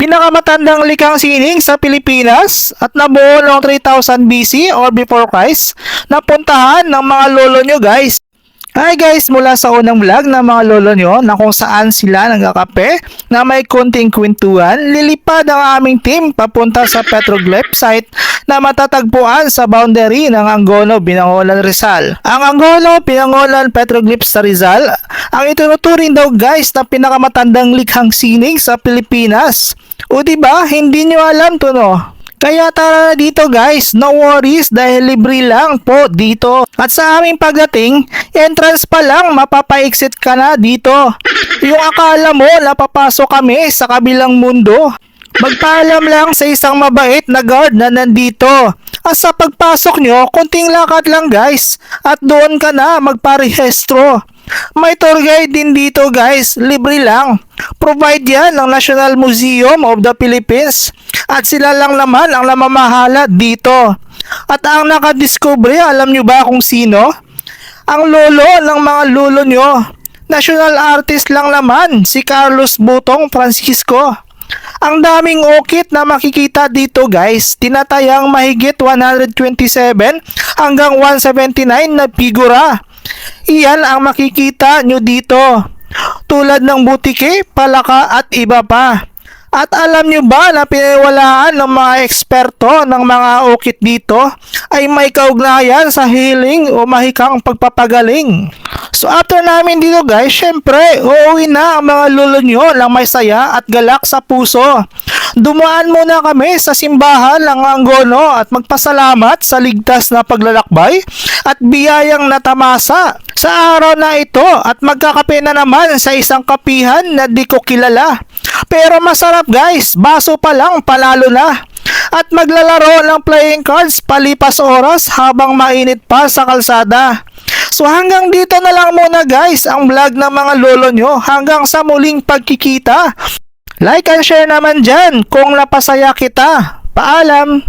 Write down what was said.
pinakamatandang likhang sining sa Pilipinas at nabuo noong 3000 BC or before Christ na puntahan ng mga lolo nyo guys. Hi guys, mula sa unang vlog ng mga lolo nyo na kung saan sila nagkakape na may konting kwentuhan, lilipad ang aming team papunta sa petroglyph site na matatagpuan sa boundary ng Angono, Binangonan, Rizal. Ang Angono, Binangonan Petroglyph sa Rizal ang itinuturing daw guys na pinakamatandang likhang sining sa Pilipinas. O diba, hindi nyo alam to no? Kaya tara na dito guys, no worries dahil libre lang po dito. At sa aming pagdating, entrance pa lang mapapa-exit ka na dito. Yung akala mo napapasok kami sa kabilang mundo. Magpaalam lang sa isang mabait na guard na nandito. At sa pagpasok nyo, konting lakad lang guys. At doon ka na magparehistro. May tour guide din dito guys, libre lang. Provide yan ng National Museum of the Philippines. At sila lang naman ang namamahala dito. At ang nakadiscovery, alam nyo ba kung sino? Ang lolo ng mga lolo nyo. National artist lang naman, si Carlos Butong Francisco. Ang daming okit na makikita dito guys, tinatayang mahigit 127 hanggang 179 na figura. Iyan ang makikita nyo dito, tulad ng butike, palaka at iba pa. At alam nyo ba na pinaniwalaan ng mga eksperto ng mga ukit dito ay may kaugnayan sa healing o mahikang pagpapagaling. So after namin dito guys, syempre uuwi na ang mga lolo nyo ng may saya at galak sa puso. Dumaan muna kami sa simbahan ng Angono at magpasalamat sa ligtas na paglalakbay at biyayang natamasa sa araw na ito at magkakape na naman sa isang kapihan na di ko kilala. Pero masarap guys, baso pa lang palalo na. At maglalaro ng playing cards palipas oras habang mainit pa sa kalsada. So hanggang dito na lang muna guys ang vlog ng mga lolo nyo. Hanggang sa muling pagkikita. Like and share naman dyan kung napasaya kita. Paalam!